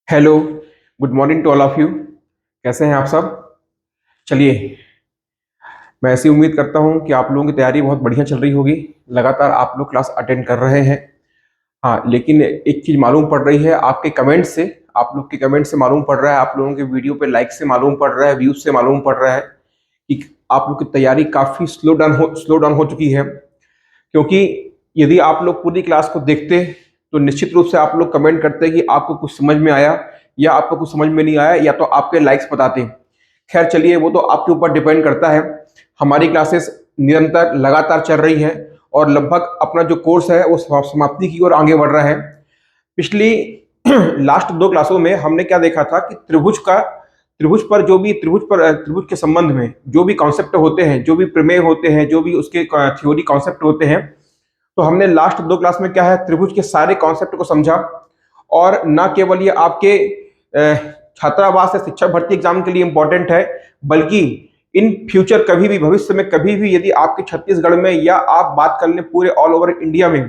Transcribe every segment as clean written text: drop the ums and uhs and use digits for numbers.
Hello, good morning to all of you. कैसे हैं आप सब? चलिए, मैं ऐसी उम्मीद करता हूं कि आप लोगों की तैयारी बहुत बढ़िया चल रही होगी। लगातार आप लोग क्लास अटेंड कर रहे हैं। हाँ, लेकिन एक चीज़ मालूम पड़ रही है आपके कमेंट से, आप लोग के कमेंट से मालूम पड़ रहा है, आप लोगों के वीडियो पे लाइक से मालूम पड़ रहा है, व्यूज से मालूम पड़ रहा है कि आप लोग की तैयारी काफ़ी स्लो डाउन हो चुकी है। क्योंकि यदि आप लोग पूरी क्लास को देखते तो निश्चित रूप से आप लोग कमेंट करते कि आपको कुछ समझ में आया या आपको कुछ समझ में नहीं आया, या तो आपके लाइक्स बताते। खैर चलिए, वो तो आपके ऊपर डिपेंड करता है। हमारी क्लासेस निरंतर लगातार चल रही है और लगभग अपना जो कोर्स है वो समाप्ति की ओर आगे बढ़ रहा है। पिछली लास्ट दो क्लासों में हमने क्या देखा था कि त्रिभुज के संबंध में जो भी कॉन्सेप्ट होते हैं, जो भी प्रमेय होते हैं, जो भी उसके थ्योरी कॉन्सेप्ट होते हैं, तो हमने लास्ट दो क्लास में क्या है, त्रिभुज के सारे कॉन्सेप्ट को समझा। और न केवल ये आपके छात्रावास या शिक्षक भर्ती एग्जाम के लिए इंपॉर्टेंट है, बल्कि इन फ्यूचर कभी भी, भविष्य में कभी भी यदि आपके छत्तीसगढ़ में या आप बात कर लें पूरे ऑल ओवर इंडिया में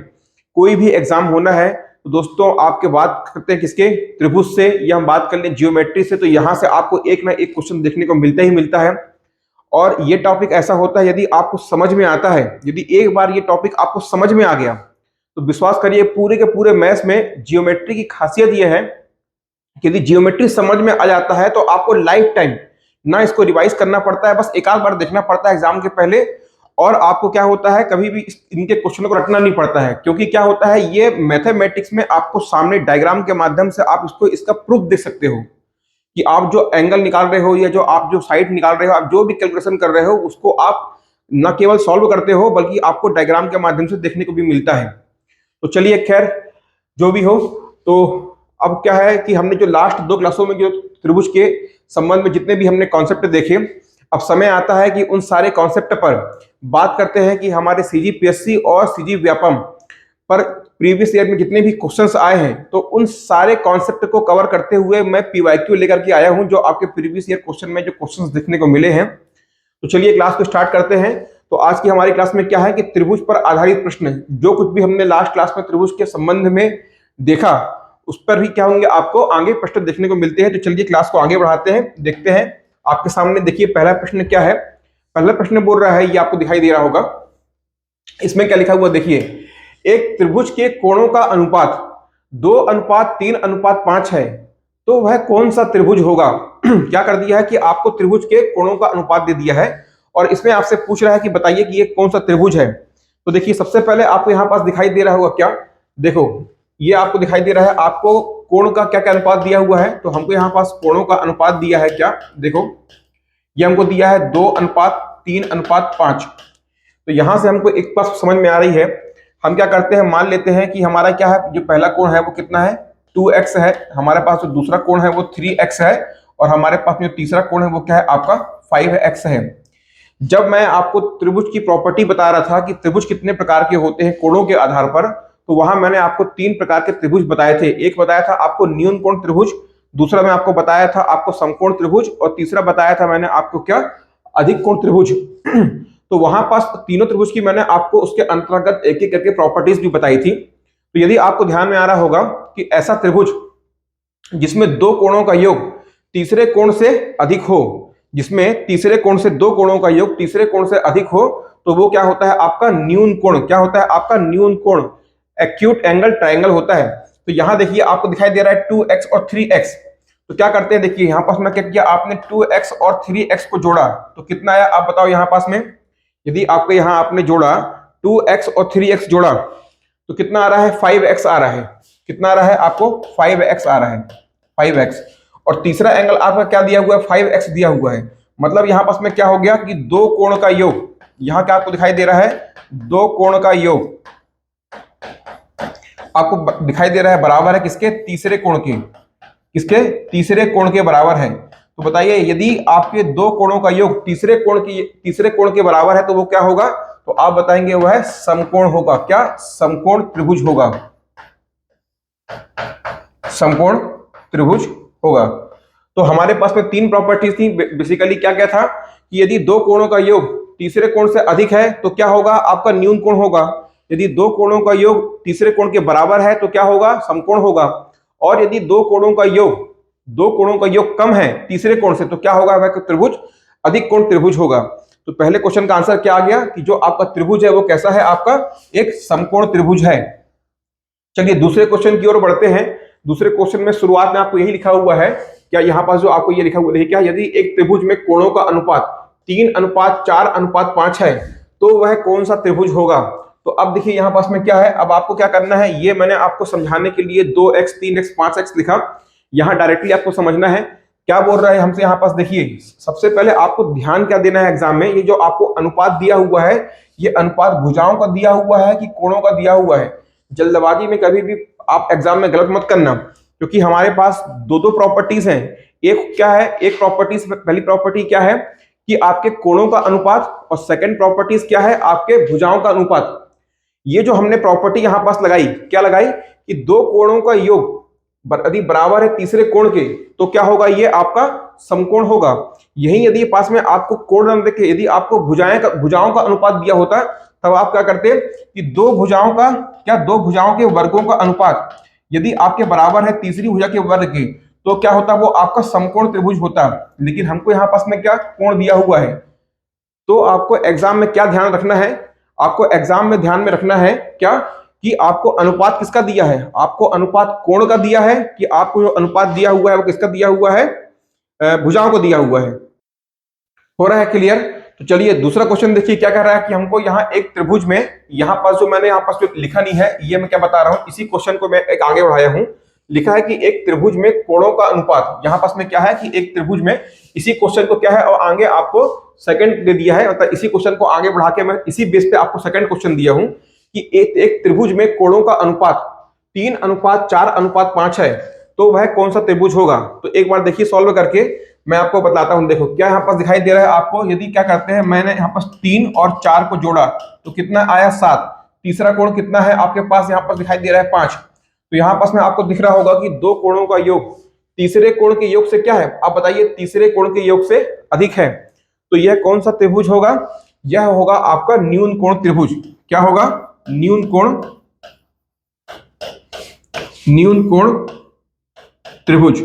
कोई भी एग्जाम होना है, तो दोस्तों आपके बात करते हैं किसके, त्रिभुज से, या हम बात कर लें जियोमेट्री से, तो यहाँ से आपको एक ना एक क्वेश्चन देखने को मिलता ही मिलता है। और ये टॉपिक ऐसा होता है, यदि आपको समझ में आता है, यदि एक बार ये टॉपिक आपको समझ में आ गया, तो विश्वास करिए पूरे के पूरे मैथ्स में जियोमेट्री की खासियत ये है कि यदि जियोमेट्री समझ में आ जाता है तो आपको लाइफ टाइम ना इसको रिवाइज करना पड़ता है, बस एक आध बार देखना पड़ता है एग्जाम के पहले। और आपको क्या होता है, कभी भी इनके क्वेश्चन को रटना नहीं पड़ता है, क्योंकि क्या होता है, ये मैथमेटिक्स में आपको सामने डायग्राम के माध्यम से आप इसका प्रूफ देख सकते हो कि आप जो एंगल निकाल रहे हो या जो आप जो साइड निकाल रहे हो, आप जो भी कैलकुलेशन कर रहे हो, उसको आप न केवल सॉल्व करते हो बल्कि आपको डायग्राम के माध्यम से देखने को भी मिलता है। तो चलिए, खैर जो भी हो, तो अब क्या है कि हमने जो लास्ट दो क्लासों में जो त्रिभुज के संबंध में जितने भी हमने कॉन्सेप्ट देखे, अब समय आता है कि उन सारे कॉन्सेप्ट पर बात करते हैं कि हमारे सीजीपीएससी और सीजी व्यापम पर प्रीवियस ईयर में जितने भी क्वेश्चंस आए हैं, तो उन सारे कॉन्सेप्ट को कवर करते हुए मैं पीवाईक्यू लेकर के आया हूं, जो आपके प्रीवियस ईयर क्वेश्चन में जो क्वेश्चंस देखने को मिले हैं। तो चलिए क्लास को स्टार्ट करते हैं। तो आज की हमारी क्लास में क्या है कि त्रिभुज पर आधारित प्रश्न, जो कुछ भी हमने लास्ट क्लास में त्रिभुज के संबंध में देखा, उस पर भी क्या होंगे, आपको आगे प्रश्न देखने को मिलते हैं। तो चलिए क्लास को आगे बढ़ाते हैं, देखते हैं। आपके सामने देखिए पहला प्रश्न क्या है। पहला प्रश्न बोल रहा है, ये आपको दिखाई दे रहा होगा, इसमें क्या लिखा हुआ देखिए, एक त्रिभुज के कोणों का अनुपात 2:3:5 है, तो वह कौन सा त्रिभुज होगा। क्या कर दिया है कि आपको त्रिभुज के कोणों का अनुपात दे दिया है और इसमें आपसे पूछ रहा है कि बताइए कि ये कौन सा त्रिभुज है। तो देखिए सबसे पहले आपको यहाँ पास दिखाई दे रहा होगा क्या, देखो ये आपको दिखाई दे रहा है, आपको कोण का क्या क्या अनुपात दिया हुआ है। तो हमको यहाँ पास कोणों का अनुपात दिया है क्या, देखो ये हमको दिया है 2:3:5। तो यहां से हमको एक बात समझ में आ रही है, हम क्या करते हैं, मान लेते हैं कि हमारा क्या है, जो पहला कोण है वो कितना है, 2x है, हमारे पास जो दूसरा कोण है वो 3x है, और हमारे पास जो तीसरा कोण है वो क्या है, आपका 5x है। जब मैं आपको त्रिभुज की प्रॉपर्टी बता रहा था कि त्रिभुज कितने प्रकार के होते हैं कोणों के आधार पर, तो वहां मैंने आपको 3 प्रकार के त्रिभुज बताए थे। एक बताया था आपको न्यून कोण त्रिभुज, दूसरा मैं आपको बताया था आपको समकोण त्रिभुज, और तीसरा बताया था मैंने आपको क्या, अधिक कोण त्रिभुज। तो वहां पास तीनों त्रिभुज की मैंने आपको उसके अंतर्गत एक एक करके प्रॉपर्टीज भी बताई थी। तो यदि आपको ध्यान में आ रहा होगा कि ऐसा त्रिभुज जिसमें दो कोणों का योग तीसरे कोण से अधिक हो, जिसमें तीसरे कोण से दो कोणों का योग तीसरे कोण से अधिक हो, तो वो क्या होता है, आपका न्यून कोण। क्या होता है, आपका न्यून कोण, एक्यूट एंगल ट्रायंगल होता है। तो यहां देखिए आपको दिखाई दे रहा है 2x और 3x। तो क्या करते हैं, देखिए यहां पास में क्या किया, आपने 2x और 3x को जोड़ा, तो कितना आया आप बताओ। यहां पास में यदि आपको यहां आपने जोड़ा 2x और 3x जोड़ा, तो कितना आ रहा है, 5x आ रहा है। कितना आ रहा है आपको, 5x आ रहा है, 5x। और तीसरा एंगल आपका क्या दिया हुआ है, 5x दिया हुआ है। मतलब यहां पास में क्या हो गया कि दो कोण का योग, यहां क्या आपको दिखाई दे रहा है, दो कोण का योग आपको दिखाई दे रहा है बराबर है किसके, तीसरे कोण के, किसके, तीसरे कोण के बराबर है। तो बताइए यदि आपके दो कोणों का योग तीसरे कोण के बराबर है, तो वो क्या होगा, तो आप बताएंगे वह समकोण होगा। क्या, समकोण त्रिभुज होगा, समकोण त्रिभुज होगा। तो हमारे पास में 3 प्रॉपर्टीज थी बेसिकली। क्या क्या था कि यदि दो कोणों का योग तीसरे कोण से अधिक है तो क्या होगा, आपका न्यून कोण होगा। यदि दो कोणों का योग तीसरे कोण के बराबर है तो क्या होगा, समकोण होगा। और यदि दो कोणों का योग दो कोणों का योग कम है तीसरे कोण से, तो क्या होगा वह त्रिभुज अधिक कोण त्रिभुज होगा। तो पहले क्वेश्चन का आंसर क्या आ गया कि जो आपका त्रिभुज है वो कैसा है, आपका एक समकोण त्रिभुज है। चलिए दूसरे क्वेश्चन की ओर बढ़ते हैं। दूसरे क्वेश्चन में शुरुआत में आपको यही लिखा हुआ है, क्या यहाँ पास जो आपको ये लिखा हुआ है, क्या यदि एक त्रिभुज में कोणों का अनुपात 3:4:5 है तो वह कौन सा त्रिभुज होगा। तो अब देखिए यहाँ पास में क्या है, अब आपको क्या करना है, ये मैंने आपको समझाने के लिए 2x 3x 5x लिखा, यहाँ डायरेक्टली आपको समझना है क्या बोल रहा है हमसे। यहाँ पास देखिए सबसे पहले आपको ध्यान क्या देना है एग्जाम में, ये जो आपको अनुपात दिया हुआ है ये अनुपात भुजाओं का दिया हुआ है कि कोणों का दिया हुआ है। जल्दबाजी में कभी भी आप एग्जाम में गलत मत करना, क्योंकि हमारे पास दो दो प्रॉपर्टीज हैं। एक क्या है, एक प्रॉपर्टीज, पहली प्रॉपर्टी क्या है कि आपके कोणों का अनुपात, और सेकंड प्रॉपर्टीज क्या है, आपके भुजाओं का अनुपात। ये जो हमने प्रॉपर्टी यहां पास लगाई, क्या लगाई कि दो कोणों का योग यदि बराबर है तीसरे कोण के तो क्या होगा, ये आपका समकोण होगा। यही यदि पास में आपको कोण न देखे, यदि आपको भुजाओं का अनुपात दिया होता तब आप क्या करते कि दो भुजाओं का, क्या दो भुजाओं के वर्गों का अनुपात यदि आपके बराबर है तीसरी भुजा के वर्ग के तो क्या होता, वो आपका समकोण त्रिभुज होता। लेकिन हमको यहाँ पास में क्या कोण दिया हुआ है, तो आपको एग्जाम में क्या ध्यान रखना है, आपको एग्जाम में ध्यान में रखना है क्या कि आपको अनुपात किसका दिया है, आपको अनुपात कोण का दिया है कि आपको जो अनुपात दिया हुआ है वो किसका दिया हुआ है, भुजाओं को दिया हुआ है। हो रहा है क्लियर। तो चलिए दूसरा क्वेश्चन देखिए क्या कह रहा है कि हमको यहाँ एक त्रिभुज में, यहाँ पास जो मैंने यहाँ पास जो लिखा नहीं है ये मैं क्या बता रहा हूँ, इसी क्वेश्चन को मैं एक आगे बढ़ाया हूँ। लिखा है कि एक त्रिभुज में कोणों का अनुपात, यहाँ पास में क्या है कि एक त्रिभुज में, इसी क्वेश्चन को क्या है और आगे आपको सेकंड दे दिया है, मतलब इसी क्वेश्चन को आगे बढ़ा के मैं इसी बेस पे आपको सेकंड क्वेश्चन दिया हूं कि एक त्रिभुज में कोणों का अनुपात 3:4:5 है तो वह कौन सा त्रिभुज होगा। तो एक बार देखिए सॉल्व करके मैं आपको बताता हूं। देखो क्या यहाँ पास दिखाई दे रहा है आपको, यदि क्या करते हैं, मैंने यहाँ पास 3 और 4 को जोड़ा तो कितना आया 7, तीसरा कोण कितना है आपके पास यहाँ पास दिखाई दे रहा है 5। तो यहाँ पास में आपको दिख रहा होगा कि दो कोणों का योग तीसरे कोण के योग से क्या है, आप बताइए, तीसरे कोण के योग से अधिक है। तो यह कौन सा त्रिभुज होगा, यह होगा आपका न्यून कोण त्रिभुज। क्या होगा, न्यून कोण त्रिभुज।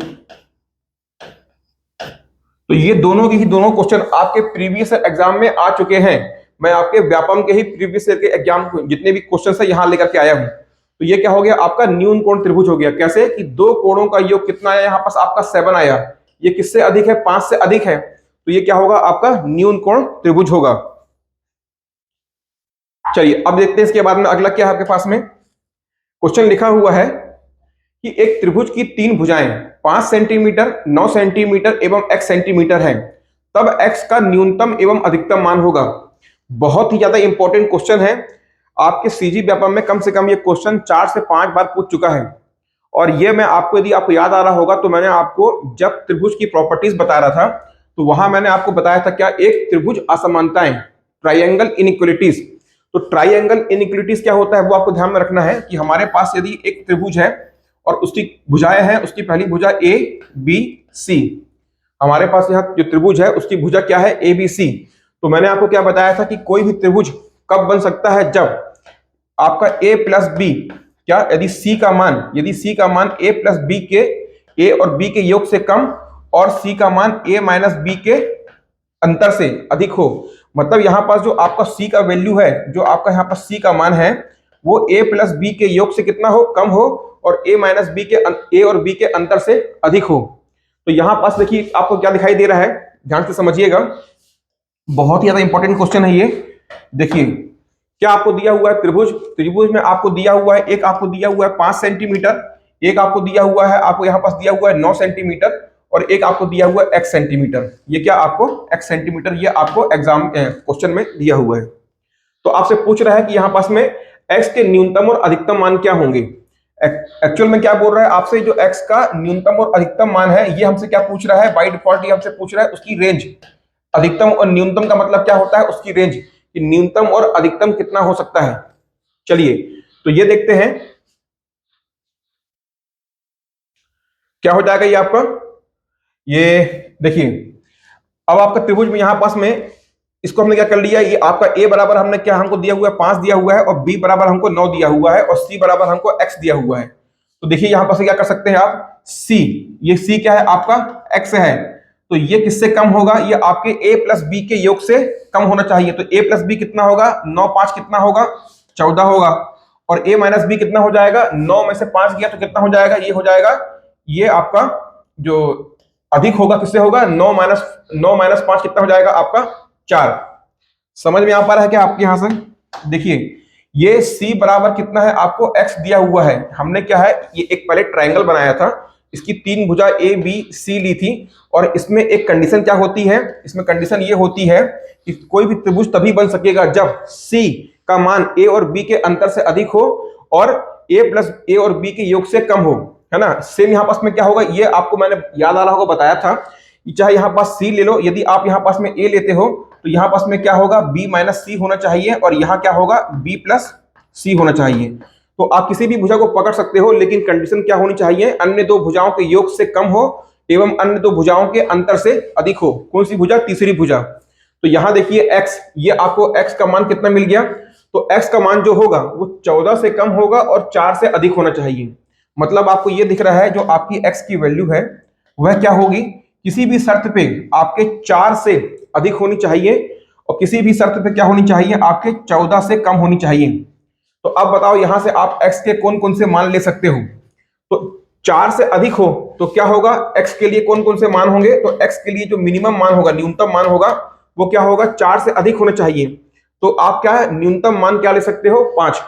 तो ये दोनों के ही दोनों क्वेश्चन आपके प्रीवियस एग्जाम में आ चुके हैं। मैं आपके व्यापम के ही प्रीवियस के एग्जाम जितने भी क्वेश्चन है यहां लेकर के आया हूं। तो ये क्या हो गया, आपका न्यून कोण त्रिभुज हो गया। कैसे कि दो कोणों का योग कितना आया, यहां पास आपका 7 आया, ये किससे अधिक है, 5 से अधिक है, तो ये क्या होगा, आपका न्यून कोण त्रिभुज होगा। चलिए अब देखते हैं इसके बाद में अगला क्या है आपके पास में। क्वेश्चन लिखा हुआ है कि एक त्रिभुज की तीन भुजाएं 5 सेंटीमीटर, 9 सेंटीमीटर एवं x सेंटीमीटर है, तब x का न्यूनतम एवं अधिकतम मान होगा। बहुत ही ज्यादा इंपॉर्टेंट क्वेश्चन है, आपके सीजी व्यापम में कम से कम ये क्वेश्चन 4 से 5 बार पूछ चुका है। और ये मैं आपको, यदि आपको याद आ रहा होगा तो मैंने आपको जब त्रिभुज की प्रॉपर्टीज बता रहा था तो वहां मैंने आपको बताया था क्या, एक त्रिभुज असमानताएं, ट्राइंगल इनइक्वालिटीज। तो ट्राइंगल इनइक्वालिटीज क्या होता है वो आपको ध्यान में रखना है कि हमारे पास यदि एक त्रिभुज है और उसकी भुजाएं हैं, उसकी पहली भुजा ए बी सी, हमारे पास यहाँ जो त्रिभुज है उसकी भुजा क्या है, ए बी सी। तो मैंने आपको क्या बताया था कि कोई भी त्रिभुज कब बन सकता है, जब आपका a प्लस बी, क्या यदि c का मान, a प्लस बी के, a और b के योग से कम और c का मान a माइनस बी के अंतर से अधिक हो। मतलब यहां पास जो आपका c का वैल्यू है, जो आपका यहाँ पर c का मान है वो a प्लस बी के योग से कितना हो, कम हो, और a माइनस बी के, a और b के अंतर से अधिक हो। तो यहां पास देखिए आपको क्या दिखाई दे रहा है, ध्यान से समझिएगा, बहुत ही ज्यादा इंपॉर्टेंट क्वेश्चन है ये। देखिए क्या आपको दिया हुआ है, त्रिभुज में आपको दिया हुआ है, एक आपको दिया हुआ है 5 सेंटीमीटर, एक आपको दिया हुआ है, आपको यहाँ पास दिया हुआ है 9 सेंटीमीटर, और एक आपको दिया हुआ है x सेंटीमीटर। ये क्या आपको x सेंटीमीटर, ये आपको एग्जाम क्वेश्चन में दिया हुआ है। तो आपसे पूछ रहा है कि यहाँ पास में x के न्यूनतम और अधिकतम मान क्या होंगे। एक्चुअल में क्या बोल रहा है आपसे, जो x का न्यूनतम और अधिकतम मान है ये हमसे क्या पूछ रहा है, बाय डिफॉल्ट ये हमसे पूछ रहा है उसकी रेंज। अधिकतम और न्यूनतम का मतलब क्या होता है, उसकी रेंज, कि न्यूनतम और अधिकतम कितना हो सकता है। चलिए तो ये देखते हैं क्या हो जाएगा ये आपका। ये देखिए अब आपका त्रिभुज में यहां पास में इसको हमने क्या कर लिया, ये आपका a बराबर हमने क्या हमको दिया हुआ है 5 दिया हुआ है, और b बराबर हमको 9 दिया हुआ है, और c बराबर हमको x दिया हुआ है। तो देखिए यहां पर से क्या कर सकते हैं आप, सी, ये सी क्या है आपका एक्स है, तो ये किससे कम होगा, ये आपके a प्लस बी के योग से कम होना चाहिए। तो a प्लस बी कितना होगा, 9 5 कितना होगा, 14 होगा, और a माइनस बी कितना हो जाएगा, 9 में से 5 गया तो कितना हो जाएगा, ये हो जाएगा, ये आपका जो अधिक होगा किससे होगा, 9 माइनस 5 कितना हो जाएगा आपका 4। समझ में आ पा रहा है क्या आपके यहां से? देखिए ये c बराबर कितना है आपको x दिया हुआ है, हमने क्या है ये एक पहले ट्रायंगल बनाया था, इसकी 3 भुजा a b c ली थी, और इसमें एक कंडीशन क्या होती है, इसमें कंडीशन ये होती है कि कोई भी त्रिभुज तभी बन सकेगा जब c का मान a और b के अंतर से अधिक हो और a प्लस a और b के योग से कम हो, है ना। सेम यहाँ पास में क्या होगा, ये आपको मैंने याद आ रहा होगा बताया था, चाहे यहाँ पास c ले लो, यदि आप यहाँ पास में a लेते हो तो यहाँ पास में क्या होगा, b माइनस सी होना चाहिए, और यहाँ क्या होगा, b प्लस सी होना चाहिए। तो आप किसी भी भुजा को पकड़ सकते हो, लेकिन कंडीशन क्या होनी चाहिए, अन्य दो भुजाओं के योग से कम हो एवं अन्य दो भुजाओं के अंतर से अधिक हो। कौन सी भुजा, तीसरी भुजा। तो यहाँ देखिए x, ये आपको x का मान कितना मिल गया, तो x का मान जो होगा वो 14 से कम होगा और 4 से अधिक होना चाहिए। मतलब आपको ये दिख रहा है जो आपकी x की वैल्यू है वह क्या होगी, किसी भी शर्त पे आपके 4 से अधिक होनी चाहिए और किसी भी शर्त पे क्या होनी चाहिए, आपके 14 से कम होनी चाहिए। तो अब बताओ यहां से आप x के कौन कौन से मान ले सकते हो, तो 4 से अधिक हो तो क्या होगा, x के लिए कौन कौन से मान होंगे, तो x के लिए जो मिनिमम मान होगा, न्यूनतम मान होगा वो क्या होगा, 4 से अधिक होना चाहिए। तो आप क्या है न्यूनतम मान क्या ले सकते हो, 5।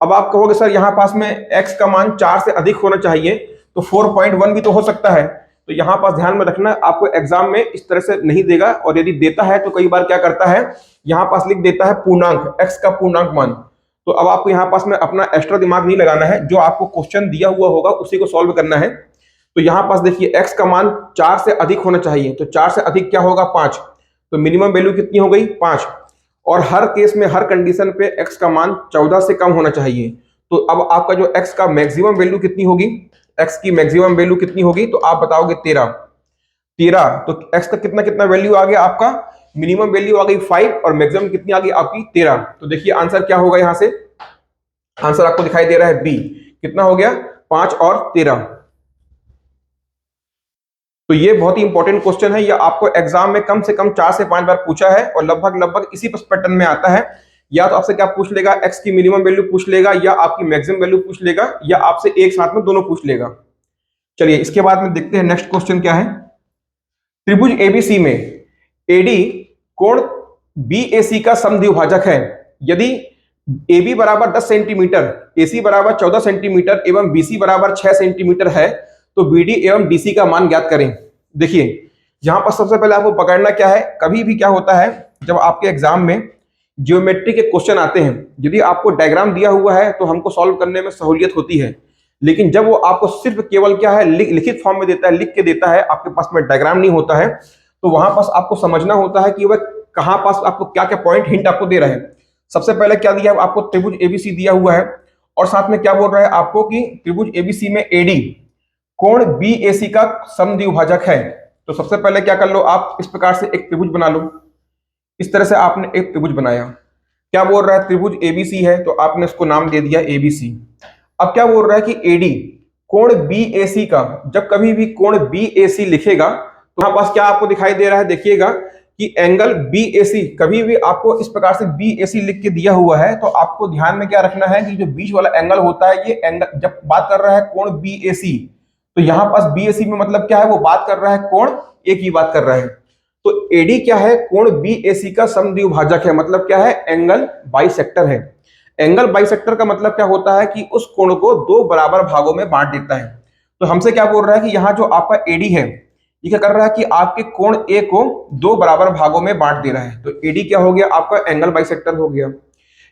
अब आप कहोगे सर यहाँ पास में x का मान 4 से अधिक होना चाहिए, तो 4.1 भी तो हो सकता है। तो यहाँ पास ध्यान में रखना, आपको एग्जाम में इस तरह से नहीं देगा, और यदि देता है तो कई बार क्या करता है, यहाँ पास लिख देता है पूर्णांक, x का पूर्णांक मान। तो अब आपको यहाँ पास में अपना एक्स्ट्रा दिमाग नहीं लगाना है, जो आपको क्वेश्चन दिया हुआ होगा उसी को सॉल्व करना है। तो यहाँ पास देखिए x का मान 4 से अधिक होना चाहिए, तो 4 से अधिक क्या होगा, 5, तो मिनिमम वैल्यू कितनी हो गई, 5। और हर केस में हर कंडीशन पे x का मान 14 से कम होना चाहिए। तो अब आपका जो x का मैक्सिमम वैल्यू कितनी होगी, x की मैक्सिमम वैल्यू कितनी होगी, तो आप बताओगे 13। तो x का कितना कितना वैल्यू आ गया आपका, मिनिमम वैल्यू आ गई 5 और मैक्सिमम कितनी आ गई आपकी 13। तो देखिए आंसर क्या होगा, यहां से आंसर आपको दिखाई दे रहा है बी, कितना हो गया, 5 और 13। तो ये बहुत ही इंपॉर्टेंट क्वेश्चन है, ये आपको एग्जाम में कम से कम 4 से 5 बार पूछा है और लगभग लगभग इसी पैटर्न में आता है। या तो आपसे क्या पूछ लेगा, x की मिनिमम वैल्यू पूछ लेगा, या आपकी मैक्सिमम वैल्यू पूछ लेगा, या आपसे एक साथ में दोनों पूछ लेगा। चलिए इसके बाद में देखते हैं नेक्स्ट क्वेश्चन क्या है। त्रिभुज एबीसी में एडी कोण बीएसी का समद्विभाजक है। यदि AB बराबर 10 सेंटीमीटर, AC बराबर 14 सेंटीमीटर एवं BC बराबर 6 सेंटीमीटर है, तो BD एवं DC का मान ज्ञात करें। देखिए यहां पर सबसे पहले आपको पकड़ना क्या है, कभी भी क्या होता है जब आपके एग्जाम में ज्योमेट्री के क्वेश्चन आते हैं, यदि आपको डायग्राम दिया हुआ है तो हमको सॉल्व करने में सहूलियत होती है, लेकिन जब वो आपको सिर्फ केवल क्या है लिखित फॉर्म में देता है, लिख के देता है, आपके पास में डायग्राम नहीं होता है, तो वहां पास आपको समझना होता है कि वह कहां पास आपको क्या क्या पॉइंट हिंट आपको दे रहे हैं। सबसे पहले क्या दिया है आपको, त्रिभुज एबीसी दिया हुआ है, और साथ में क्या बोल रहा है आपको कि त्रिभुज एबीसी में एडी कोण बीएसी का समद्विभाजक है। तो सबसे पहले क्या कर लो आप, इस प्रकार से एक त्रिभुज बना लो। इस तरह से आपने एक त्रिभुज बनाया, क्या बोल रहा है, त्रिभुज एबीसी है तो आपने उसको नाम दे दिया एबीसी। अब क्या बोल रहा है कि एडी कोण बीएसी का, जब कभी भी कोण बीएसी लिखेगा तो यहां पास क्या आपको दिखाई दे रहा है, देखिएगा कि एंगल बीएसी, कभी भी आपको इस प्रकार से बीएसी लिख के दिया हुआ है तो आपको ध्यान में क्या रखना है कि जो बीच वाला एंगल होता है, ये एंगल जब बात कर रहा है कोण बीएसी, तो यहां पास बीएसी में मतलब क्या है, वो बात कर रहा है कोण ए की बात कर रहा है। तो एडी क्या है, कोण बीएसी का समद्विभाजक है, मतलब क्या है, एंगल बाइसेक्टर है। एंगल बाइसेक्टर का मतलब क्या होता है कि उस कोण को दो बराबर भागों में बांट देता है। तो हमसे क्या बोल रहा है कि यहाँ जो आपका एडी है ये क्या कर रहा है कि आपके कोण ए को दो बराबर भागों में बांट दे रहा है, तो एडी क्या हो गया आपका, एंगल बाइसेक्टर हो गया।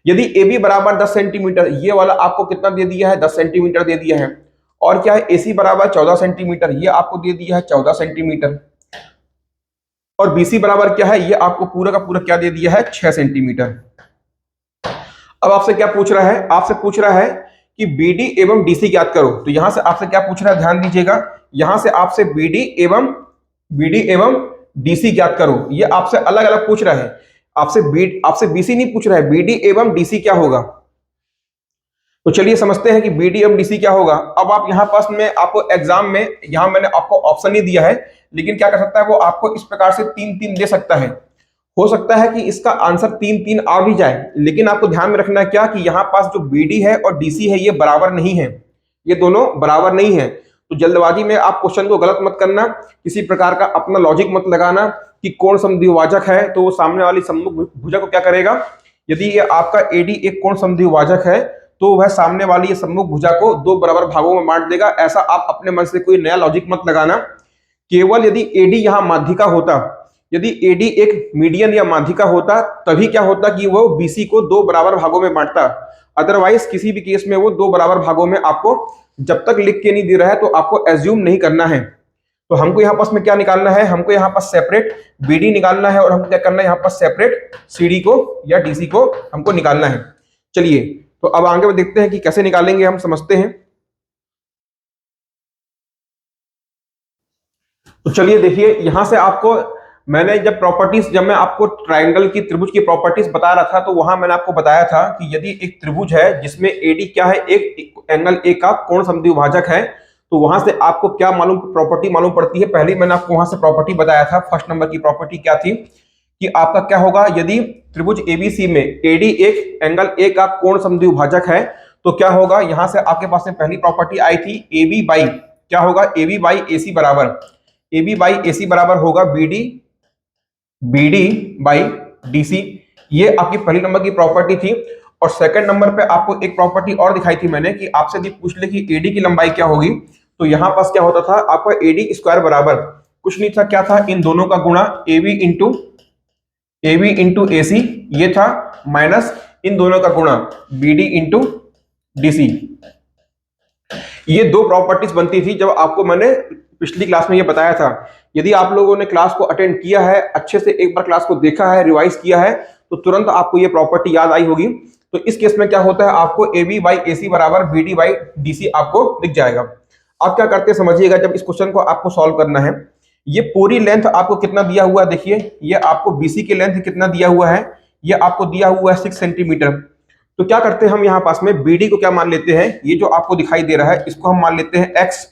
यदि एबी बराबर 10 सेंटीमीटर, ये वाला आपको कितना दे दिया है, 10 सेंटीमीटर दे दिया है, और क्या है एसी बराबर 14 सेंटीमीटर, ये आपको दे दिया है 14 सेंटीमीटर, और बीसी बराबर क्या है, ये आपको पूरा का पूरा क्या दे दिया है, 6 सेंटीमीटर। अब आपसे क्या पूछ रहा है, आपसे पूछ रहा है कि बीडी एवं डीसी ज्ञात करो। तो यहां से आपसे क्या पूछ रहा है, ध्यान दीजिएगा, यहां से आपसे बीडी एवं डीसी ज्ञात करो, ये आपसे अलग अलग पूछ रहा है। आपसे बीसी नहीं पूछ रहा है, बीडी एवं डीसी क्या होगा। तो चलिए समझते हैं कि बीडी अब डीसी क्या होगा। अब आप यहाँ पास में आपको एग्जाम में, यहाँ मैंने आपको ऑप्शन ही दिया है, लेकिन क्या कर सकता है वो आपको इस प्रकार से 3-3 दे सकता है। हो सकता है कि इसका आंसर 3-3 आ भी जाए, लेकिन आपको ध्यान में रखना है क्या कि यहाँ पास जो बीडी है और डीसी है ये बराबर नहीं है, ये दोनों बराबर नहीं है। तो जल्दबाजी में आप क्वेश्चन को गलत मत करना, किसी प्रकार का अपना लॉजिक मत लगाना कि कोण समद्विभाजक है तो वो सामने वाली सम्मुख भुजा को क्या करेगा। यदि ये आपका एडी एक कोण समद्विभाजक है तो वह सामने वाली ये सम्मुख भुजा को दो बराबर भागों में बांट देगा। ऐसा आप अपने मन से कोई नया लॉजिक मत लगाना। केवल यदि एडी यहाँ माध्यिका होता, यदि एडी एक मीडियन या माध्यिका होता, तभी क्या होता कि वो बीसी को दो बराबर भागों में बांटता। अदरवाइज किसी भी केस में वो दो बराबर भागों में आपको जब तक लिख के नहीं दे रहा है तो आपको एज्यूम नहीं करना है। तो हमको यहाँ पास में क्या निकालना है, हमको यहाँ पास सेपरेट बीडी निकालना है और हमको क्या करना है यहाँ पास सेपरेट सीडी को या डीसी को हमको निकालना है। चलिए तो अब आगे देखते हैं कि कैसे निकालेंगे, हम समझते हैं। तो चलिए देखिए, यहां से आपको मैंने जब मैं आपको ट्रायंगल की, त्रिभुज की प्रॉपर्टीज बता रहा था तो वहां मैंने आपको बताया था कि यदि एक त्रिभुज है जिसमें एडी क्या है, एक एंगल ए का कोण समद्विभाजक है, तो वहां से आपको क्या मालूम, प्रॉपर्टी मालूम पड़ती है। पहले मैंने आपको वहां से प्रॉपर्टी बताया था। फर्स्ट नंबर की प्रॉपर्टी क्या थी कि आपका क्या होगा, यदि त्रिभुज एबीसी में एडी एक एंगल ए का कोण समद्विभाजक है तो क्या होगा, यहां से आपके पास में पहली प्रॉपर्टी आई थी एबी बाई, क्या होगा, एबी बाई एसी बराबर, एबी बाई एसी बराबर होगा बीडी बीडी बाई डीसी। ये आपकी पहली नंबर की प्रॉपर्टी थी। और सेकंड नंबर पे आपको एक प्रॉपर्टी और दिखाई थी मैंने कि आपसे यदि पूछ ले कि एडी की लंबाई क्या होगी, तो यहां पास क्या होता था आपका एडी स्क्वायर बराबर कुछ नहीं था, क्या था, इन दोनों का गुणा एबी इंटू एसी ये था, माइनस इन दोनों का गुणा बीडी इंटू डीसी। ये दो प्रॉपर्टीज बनती थी जब आपको मैंने पिछली क्लास में ये बताया था। यदि आप लोगों ने क्लास को अटेंड किया है, अच्छे से एक बार क्लास को देखा है, रिवाइज किया है, तो तुरंत आपको ये प्रॉपर्टी याद आई होगी। तो इस केस में क्या होता है, आपको A B by A C बराबर B D by D C आपको दिख जाएगा। आप क्या करते हैं समझिएगा, जब इस क्वेश्चन को आपको सॉल्व करना है, ये पूरी लेंथ आपको कितना दिया हुआ है, देखिए ये आपको बीसी की लेंथ कितना दिया हुआ है, ये आपको दिया हुआ है 6 सेंटीमीटर। तो क्या करते हैं हम यहाँ पास में बीडी को क्या मान लेते हैं, ये जो आपको दिखाई दे रहा है इसको हम मान लेते हैं एक्स।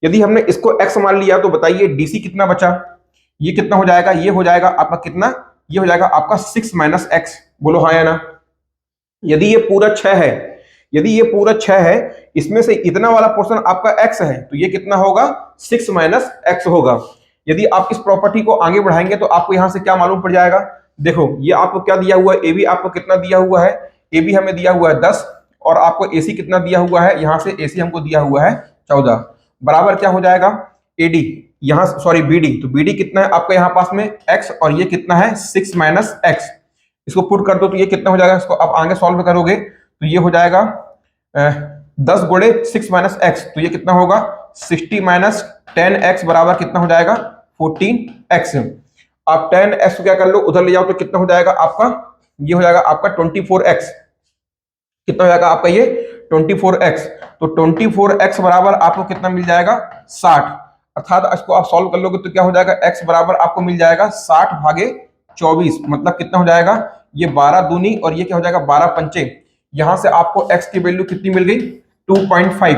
यदि हमने इसको x मान लिया तो बताइए डीसी कितना बचा, ये कितना हो जाएगा, ये हो जाएगा आपका कितना, ये हो जाएगा आपका 6 माइनस एक्स। बोलो हाँ या ना। यदि ये पूरा 6 है, यदि ये पूरा 6 है, इसमें से इतना वाला पोर्शन आपका x है, तो ये कितना होगा, 6 माइनस एक्स होगा। यदि आप इस प्रॉपर्टी को आगे बढ़ाएंगे तो आपको यहां से क्या मालूम पड़ जाएगा, देखो ये आपको क्या दिया हुआ है, ए बी आपको कितना दिया हुआ है, ए बी हमें दिया हुआ है 10, और आपको एसी कितना दिया हुआ है, यहां से एसी हमको दिया हुआ है 14, बराबर क्या हो जाएगा एडी, यहां सॉरी बीडी, तो बीडी कितना है आपका यहाँ पास में x, और ये कितना है 6 माइनस एक्स। इसको पुट कर दो तो ये कितना हो जाएगा, इसको आप आगे सॉल्व करोगे तो ये हो जाएगा 10 गुणे 6 माइनस एक्स, तो ये कितना होगा 60 माइनस 10x बराबर कितना हो जाएगा 14x। आप 10x को क्या कर लो उधर ले जाओ तो कितना हो जाएगा आपका, ये हो जाएगा आपका 24x, कितना हो जाएगा आपका ये 24x। तो 24x बराबर आपको कितना मिल जाएगा 60, अर्थात इसको आप सॉल्व कर लोगे तो क्या हो जाएगा x बराबर आपको मिल जाएगा 60 भागे 24, मतलब कितना हो जाएगा ये 12 दूनी और ये क्या हो जाएगा 12 पंचे। यहां से आपको x की वैल्यू कितनी मिल गई 2.5।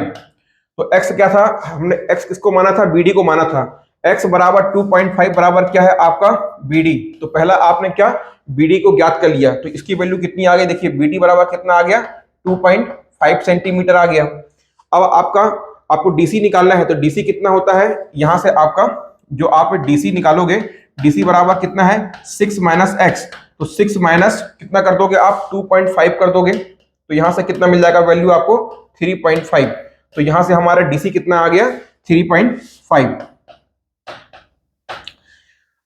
तो x क्या था, हमने x किसको माना था, bd को माना था। x बराबर 2.5 बराबर क्या है आपका bd। तो पहला आपने क्या bd को ज्ञात कर लिया, तो इसकी वैल्यू कितनी आ गई, देखिए bd बराबर कितना आ गया 2.5 सेंटीमीटर आ गया। अब आपको डीसी निकालना है, तो डीसी कितना होता है, यहां से आपका जो आप डीसी निकालोगे, डीसी बराबर कितना है 6 माइनस एक्स, तो 6 माइनस कितना कर दोगे आप 2.5 कर दोगे, तो यहां से कितना मिल जाएगा वैल्यू आपको 3.5। तो यहां से हमारा डीसी कितना आ गया 3.5।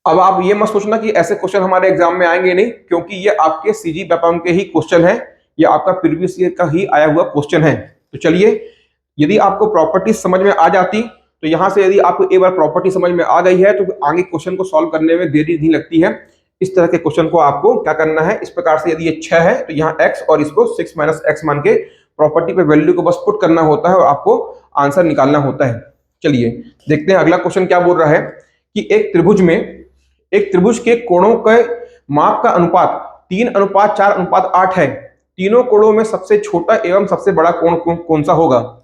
अब आप ये मत सोचना कि ऐसे क्वेश्चन हमारे एग्जाम में आएंगे नहीं, क्योंकि ये आपके सीजी व्यापम के ही क्वेश्चन है, ये आपका प्रीवियस ईयर का ही आया हुआ क्वेश्चन है। तो चलिए, यदि आपको प्रॉपर्टी समझ में आ जाती, तो यहां से यदि आपको एक बार प्रॉपर्टी समझ में आ गई है तो आगे क्वेश्चन को सॉल्व करने में देरी नहीं लगती है। इस तरह के क्वेश्चन को आपको क्या करना है, इस प्रकार से यदि ये 6 है तो यहाँ x और इसको 6 माइनस एक्स मान के प्रॉपर्टी पे वैल्यू को बस पुट करना होता है और आपको आंसर निकालना होता है। चलिए देखते हैं अगला क्वेश्चन क्या बोल रहा है कि एक त्रिभुज के कोणों के माप का अनुपात 3:4:8 है। तीनों कोणों में सबसे छोटा एवं सबसे बड़ा कोण कौन सा होगा।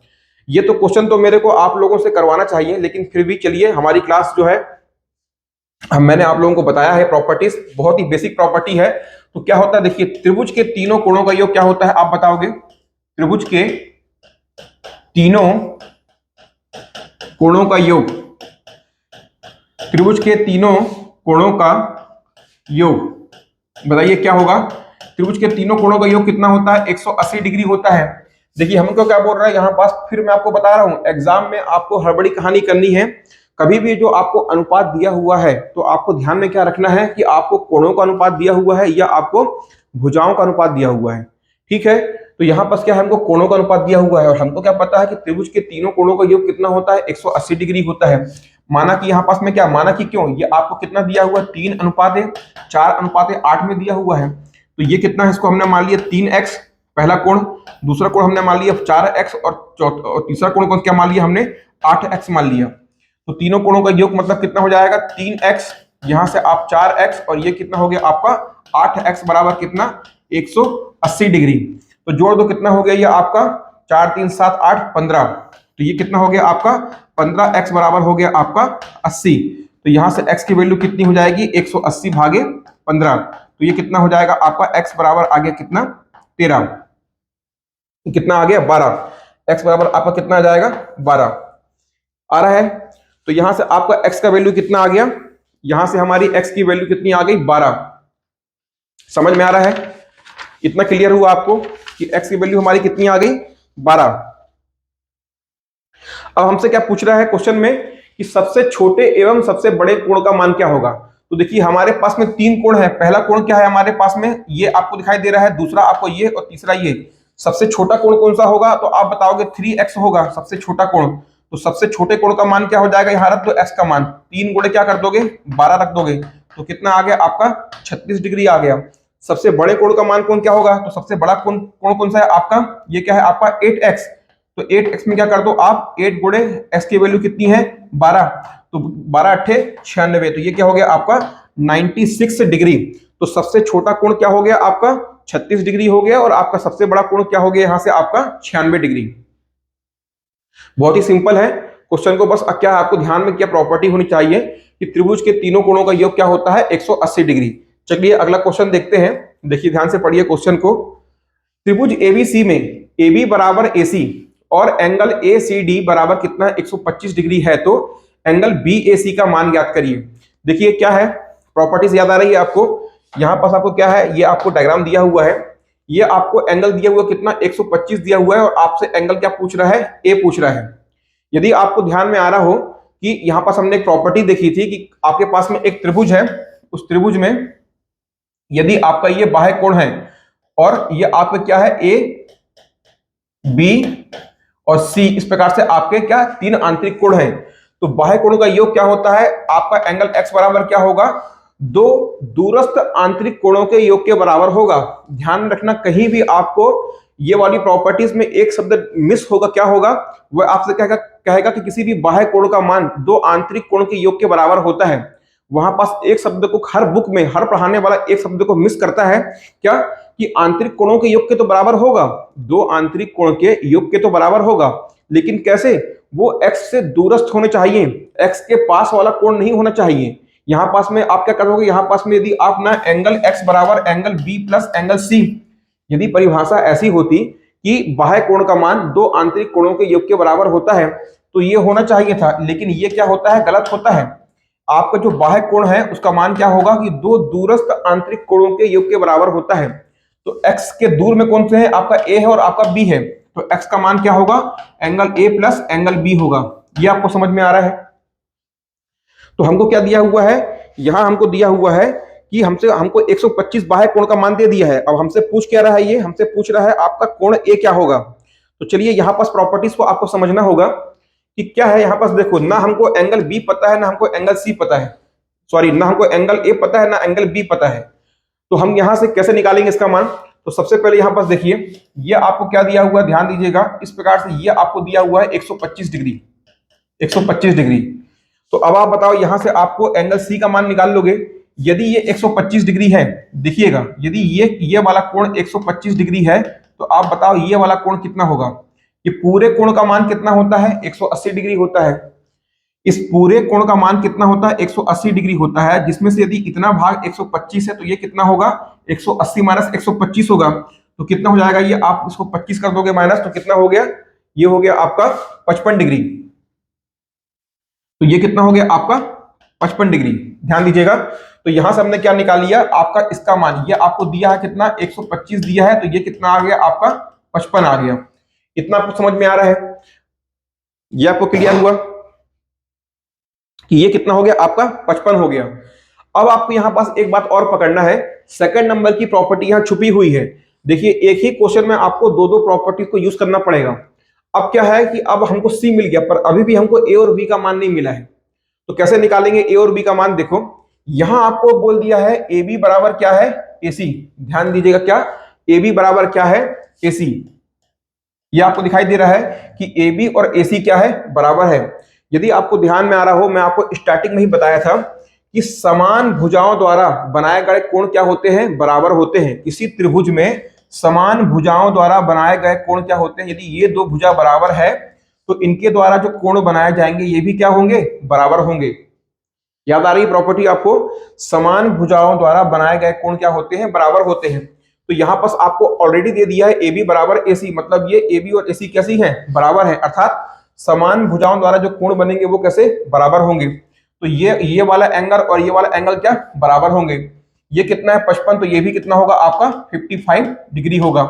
ये तो क्वेश्चन तो मेरे को आप लोगों से करवाना चाहिए, लेकिन फिर भी चलिए, हमारी क्लास जो है मैंने आप लोगों को बताया है प्रॉपर्टीज, बहुत ही बेसिक प्रॉपर्टी है। तो क्या होता है देखिए, त्रिभुज के तीनों कोणों का योग क्या होता है आप बताओगे। त्रिभुज के तीनों कोणों का योग, त्रिभुज के तीनों कोणों का योग बताइए क्या होगा। त्रिभुज के तीनों कोणों का योग कितना होता है, 180 डिग्री होता है। देखिए हमको क्या बोल रहा है यहाँ पास, फिर मैं आपको बता रहा हूं, एग्जाम में आपको हड़बड़ी कहानी करनी है। कभी भी जो आपको अनुपात दिया हुआ है तो आपको ध्यान में क्या रखना है कि आपको कोणों का अनुपात दिया हुआ है या आपको भुजाओं का अनुपात दिया हुआ है। ठीक है, तो यहाँ पास क्या है, हमको कोणों का अनुपात दिया हुआ है और हमको क्या पता है कि त्रिभुज के तीनों कोणों का योग कितना होता है, 180 डिग्री होता है। माना कि यहाँ पास में क्या, माना कि क्यों, ये आपको कितना दिया हुआ है, 3:4:8 में दिया हुआ है। तो ये कितना है, इसको हमने मान लिया 3x पहला कोण, दूसरा कोण हमने मान लिया 4x और तीसरा कोण को क्या मान लिया हमने, 8x मान लिया। तो तीनों कोणों का योग मतलब कितना हो जाएगा, 3x, यहां से आप 4x और ये कितना हो गया आपका 8x बराबर कितना, 180 डिग्री। तो जोड़ दो कितना हो गया ये आपका, 4 3 7 8 15। तो ये कितना हो गया आपका 15x बराबर हो गया आपका 80। तो यहां से x की वैल्यू कितनी हो जाएगी, 180 भागे 15। तो ये कितना हो जाएगा आपका x बराबर आ गया कितना, 13। कितना आ गया 12। x बराबर आपका कितना आ जाएगा 12 आ रहा है। तो यहां से आपका x का वैल्यू कितना आ गया, यहां से हमारी x की वैल्यू कितनी आ गई 12। समझ में आ रहा है, इतना क्लियर हुआ आपको कि x की वैल्यू हमारी कितनी आ गई 12। अब हमसे क्या पूछ रहा है क्वेश्चन में कि सबसे छोटे एवं सबसे बड़े कोण का मान क्या होगा। तो देखिए हमारे पास में 3 कोण है, पहला कोण क्या है हमारे पास में, ये आपको दिखाई दे रहा है, दूसरा आपको ये और तीसरा ये। सबसे छोटा कोण कौन सा होगा, तो आप बताओगे 3x होगा सबसे छोटा कोण। तो सबसे छोटे कोण का मान क्या हो जाएगा, यहाँ रख दो x का मान, 3 गुणे क्या कर दोगे 12 रख दोगे, तो कितना आ गया आपका 36 डिग्री आ गया। सबसे बड़े कोण का मान कौन क्या होगा, तो सबसे बड़ा कोण कौन सा है आपका, ये क्या है आपका 8x। तो 8x में क्या कर दो आप, 8 गुणे x की वैल्यू कितनी है 12, तो 12 8 96, तो ये क्या हो गया आपका 96 डिग्री। तो सबसे छोटा कोण क्या हो गया आपका 36 डिग्री हो गया और आपका सबसे बड़ा कोण क्या हो गया यहां से आपका 96 डिग्री। बहुत ही सिंपल है क्वेश्चन को, बस क्या आपको ध्यान में क्या प्रॉपर्टी होनी चाहिए कि त्रिभुज के तीनों कोणों का योग क्या होता है 180 डिग्री। चलिए अगला क्वेश्चन देखते हैं, देखिए ध्यान से पढ़िए क्वेश्चन को। त्रिभुज एबीसी में AB बराबर AC और एंगल ACD बराबर कितना 125 डिग्री है, तो एंगल BAC का मान ज्ञात करिए। देखिए क्या है, प्रॉपर्टीज याद आ रही है आपको, यहां पास आपको क्या है, ये आपको डायग्राम दिया हुआ है, ये आपको एंगल दिया हुआ कितना 125 दिया हुआ है और आपसे एंगल क्या पूछ रहा है, ए पूछ रहा है। यदि आपको ध्यान में आ रहा हो कि यहां पास हमने एक प्रॉपर्टी देखी थी कि आपके पास में एक त्रिभुज है, उस त्रिभुज में यदि आपका ये बाह्य कोण है और ये आपका क्या है ए बी और सी, इस प्रकार से आपके क्या 3 आंतरिक कोण हैं, तो बाह्य कोणों का योग क्या होता है आपका एंगल x बराबर क्या होगा, 2 दूरस्थ आंतरिक कोणों के योग के बराबर होगा। ध्यान रखना कहीं भी आपको ये वाली प्रॉपर्टीज में एक शब्द मिस होगा, क्या होगा, वह आपसे कहेगा कि किसी भी बाह्य कोण का मान 2 आंतरिक कोण के योग के बराबर होता है। वहां पास एक शब्द को हर बुक में हर पढ़ाने वाला एक शब्द को मिस करता है, क्या कि आंतरिक कोणों के योग के तो बराबर होगा, 2 आंतरिक कोण के योग के तो बराबर होगा, लेकिन कैसे, वो x से दूरस्थ होने चाहिए, x के पास वाला कोण नहीं होना चाहिए। यहां पास में आप क्या करोगे, यहां पास में यदि आप ना एंगल x बराबर angle b plus angle c, यदि परिभाषा ऐसी होती कि बाह्य कोण का मान 2 आंतरिक कोणों के योग के बराबर होता है तो ये होना चाहिए था, लेकिन ये क्या होता है, गलत होता है। आपका जो बाह्य कोण है उसका मान क्या होगा कि 2 दूरस्थ आंतरिक कोणों के योग के बराबर होता है। तो x के दूर में कौन से है, आपका a है और आपका b है, तो x का मान क्या होगा, angle a plus angle b होगा। ये आपको समझ में आ रहा है। तो हमको क्या दिया हुआ है, यहां हमको दिया हुआ है कि हमको 125 बाह्य कोण का मान दे दिया है। अब हमसे पूछ क्या रहा है, ये हमसे पूछ रहा है आपका कोण a क्या होगा। तो चलिए यहां पास प्रॉपर्टीज को आपको समझना होगा कि क्या है। यहां पास देखो, ना हमको एंगल b पता है, ना हमको एंगल c पता है, सॉरी ना हमको एंगल a पता है, ना एंगल b पता है। तो हम यहां से कैसे निकालेंगे इसका मान, तो सबसे पहले यहां पास देखिए, ये आपको क्या दिया हुआ है, ध्यान दीजिएगा, इस प्रकार से ये आपको दिया हुआ है 125 डिग्री, 125 डिग्री। तो अब आप बताओ यहां से आपको एंगल सी का मान निकाल लोगे, यदि ये 125 डिग्री है, देखिएगा यदि ये वाला कोण 125 डिग्री है तो आप बताओ ये वाला कोण कितना होगा। ये पूरे कोण का मान कितना होता है, 180 डिग्री होता है। इस पूरे कोण का मान कितना होता है, 180 डिग्री होता है, जिसमें से यदि इतना भाग 125 है तो ये कितना होगा, 180 माइनस 125 होगा। तो कितना हो जाएगा ये, आप इसको 25 कर दोगे माइनस तो कितना हो गया, ये हो गया आपका 55 डिग्री। तो ये कितना हो गया आपका 55 डिग्री। ध्यान दीजिएगा, तो यहां से हमने क्या निकाल लिया, आपका इसका मान, ये आपको दिया है कितना, 125 दिया है, तो ये कितना आ गया आपका 55 आ गया। इतना आपको समझ में आ रहा है, ये आपको क्लियर हुआ कि ये कितना हो गया आपका 55 हो गया। अब आपको यहां पास एक बात और पकड़ना है, सेकंड नंबर की प्रॉपर्टी यहां छुपी हुई है। देखिए एक ही क्वेश्चन में आपको दो दो प्रॉपर्टीज को यूज करना पड़ेगा। अब क्या है कि अब हमको सी मिल गया पर अभी भी हमको ए और बी का मान नहीं मिला है, तो कैसे निकालेंगे ए और बी का मान। देखो यहां आपको बोल दिया है ए बी बराबर क्या है, ए सी। ध्यान दीजिएगा, क्या ए बी बराबर क्या है, ए सी। ये आपको दिखाई दे रहा है कि ए बी और ए सी क्या है, बराबर है। यदि आपको ध्यान में आ रहा हो, मैं आपको स्टार्टिंग में ही बताया था कि समान भुजाओं द्वारा बनाए गए कोण क्या होते हैं, बराबर होते हैं। किसी त्रिभुज में समान भुजाओं द्वारा बनाए गए कोण क्या होते हैं, यदि ये दो भुजा बराबर है तो इनके द्वारा जो कोण बनाए जाएंगे ये भी क्या होंगे, बराबर होंगे। याद आ रही प्रॉपर्टी आपको, समान भुजाओं द्वारा बनाए गए कोण क्या होते हैं, बराबर होते हैं। तो यहां पास आपको ऑलरेडी दे दिया है ए बी बराबर ए सी, मतलब ये ए बी और ए सी कैसी है, बराबर है, अर्थात समान भुजाओं द्वारा जो कोण बनेंगे वो कैसे, बराबर होंगे। तो ये वाला एंगल और ये वाला एंगल क्या, बराबर होंगे। ये कितना है 55, तो ये भी कितना होगा आपका 55 डिग्री होगा।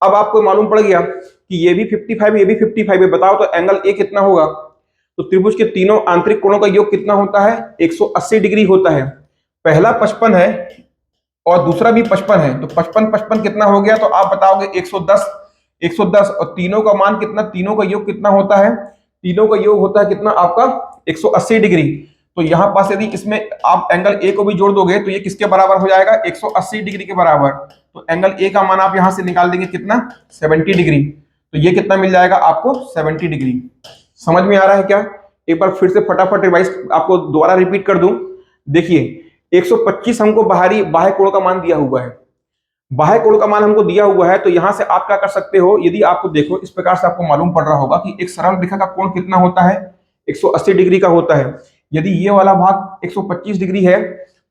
अब आपको मालूम पड़ गया कि ये भी 55 ये भी 55 है, बताओ तो एंगल ए कितना होगा। तो त्रिभुज के तीनों आंतरिक कोणों का योग कितना होता है, 180 डिग्री होता है। पहला 55 है और दूसरा भी 55 है, तो 55 55 कितना हो गया, तो आप बताओगे 110 110। और तीनों का मान कितना, तीनों का योग कितना होता है, तीनों का योग होता है कितना आपका 180 डिग्री। तो यहां पास यदि इसमें आप एंगल ए को भी जोड़ दोगे तो ये किसके बराबर हो जाएगा, 180 डिग्री के बराबर। तो एंगल ए का मान आप यहां से निकाल देंगे कितना, 70 डिग्री। तो ये कितना मिल जाएगा आपको, 70 डिग्री। समझ में आ रहा है क्या, एक बार फिर से फटाफट रिवाइज आपको दोबारा रिपीट कर दूं। देखिए 125 हमको बाह्य कोण का मान दिया हुआ है, बाह्य कोण का मान हमको दिया हुआ है। तो यहां से आप क्या कर सकते हो, यदि आपको देखो इस प्रकार से आपको मालूम पड़ रहा होगा कि एक सरल रेखा का कोण कितना होता है, 180 डिग्री का होता है। यदि ये वाला भाग 125 डिग्री है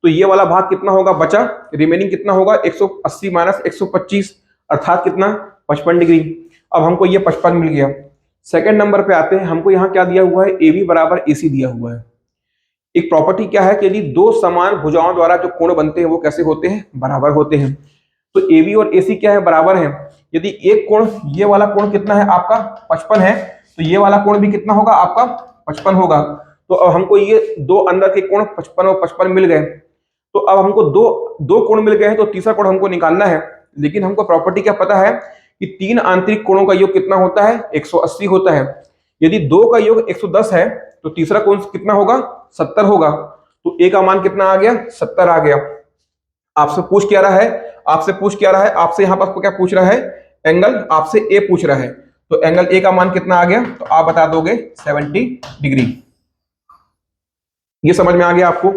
तो ये वाला भाग कितना होगा बचा, रिमेनिंग कितना होगा 180 माइनस 125 अर्थात कितना 55 डिग्री। अब हमको ये 55 मिल गया। सेकंड नंबर पे आते हैं, हमको यहाँ क्या दिया हुआ है, ए बी बराबर ए सी दिया हुआ है। एक प्रॉपर्टी क्या है कि यदि दो समान भुजाओं द्वारा जो कोण बनते हैं वो कैसे होते हैं, बराबर होते हैं। तो ए बी और ए सी क्या है, बराबर है। यदि एक कोण, ये वाला कोण कितना है आपका 55 है, तो ये वाला कोण भी कितना होगा आपका 55 होगा। तो अब हमको ये दो अंदर के कोण 55 और 55 मिल गए। तो अब हमको दो कोण मिल गए हैं, तो तीसरा कोण हमको निकालना है। लेकिन हमको प्रॉपर्टी क्या पता है कि तीन आंतरिक कोणों का योग कितना होता है, 180 होता है। यदि दो का योग 110 है तो तीसरा कोण कितना होगा, 70 होगा। तो ए का मान कितना आ गया, 70 आ गया। आपसे पूछ क्या रहा है, आपसे यहाँ पास क्या पूछ रहा है, एंगल आपसे ए पूछ रहा है। तो एंगल ए का मान कितना आ गया, तो आप बता दोगे 70 डिग्री। ये समझ में आ गया आपको।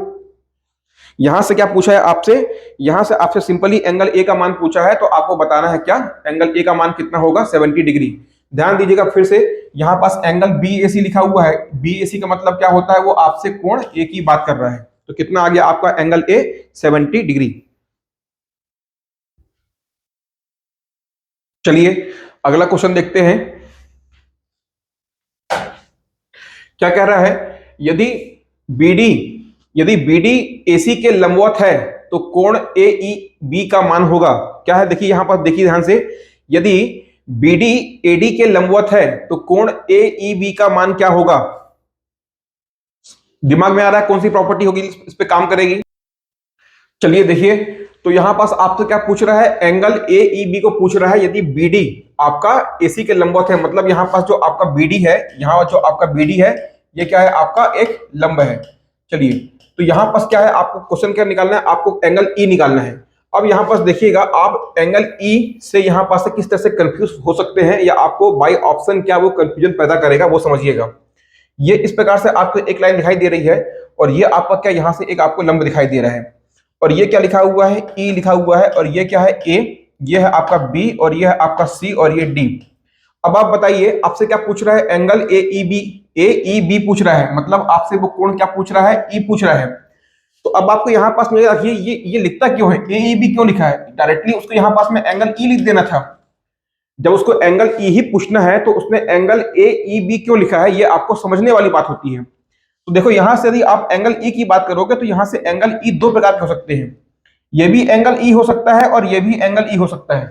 यहां से क्या पूछा है आपसे, यहां से आपसे सिंपली एंगल ए का मान पूछा है, तो आपको बताना है क्या, एंगल ए का मान कितना होगा, 70 डिग्री। ध्यान दीजिएगा फिर से, यहां पास एंगल बी ए सी लिखा हुआ है। बी ए सी का मतलब क्या होता है, वो आपसे कोण ए की बात कर रहा है। तो कितना आ गया आपका एंगल ए, 70 डिग्री। चलिए अगला क्वेश्चन देखते हैं, क्या कह रहा है, यदि बीडी एसी के लंबवत है तो कोण ए ई बी का मान होगा। क्या है, देखिए यहां पर देखिए ध्यान से, यदि बीडी एडी के लंबवत है तो कोण ए ई बी का मान क्या होगा। दिमाग में आ रहा है कौन सी प्रॉपर्टी होगी इस पे काम करेगी। चलिए देखिए, तो यहां पास आपसे क्या पूछ रहा है, एंगल ए ई बी को पूछ रहा है। यदि बीडी आपका एसी के लंबवत है, मतलब यहां पास जो आपका बीडी है, यहां जो आपका बीडी है ये क्या है, आपका एक लंब है। चलिए, तो यहां पास क्या है, आपको क्वेश्चन क्या निकालना है, आपको एंगल ई निकालना है। अब यहां पास देखिएगा, आप एंगल ई से यहां पास से किस तरह से कंफ्यूज हो सकते हैं, या आपको बाय ऑप्शन क्या वो कंफ्यूजन पैदा करेगा, वो समझिएगा। ये इस प्रकार से आपको एक लाइन दिखाई दे रही है और ये आपका क्या यहाँ से एक आपको लंब दिखाई दे रहा है, और ये क्या लिखा हुआ है, ई लिखा हुआ है, और ये क्या है, ए, ये है आपका बी, और ये है आपका सी, और ये डी। अब आप बताइए आपसे क्या पूछ रहा है, angle A E B, A E B पूछ रहा है, मतलब आपसे वो कोण क्या पूछ रहा है, ई पूछ रहा है। तो अब आपको यहाँ पास में रखिए, ये लिखता क्यों है, ए ई बी क्यों लिखा है, डायरेक्टली उसको यहाँ पास में एंगल ई लिख देना था। जब उसको एंगल ई ही पूछना है तो उसने एंगल ए ई बी क्यों लिखा है, ये आपको समझने वाली बात होती है। तो देखो यहां से यदि आप एंगल ई की बात करोगे तो यहां से एंगल ई दो प्रकार के हो सकते हैं, ये भी एंगल ई हो सकता है और ये भी एंगल ई हो सकता है।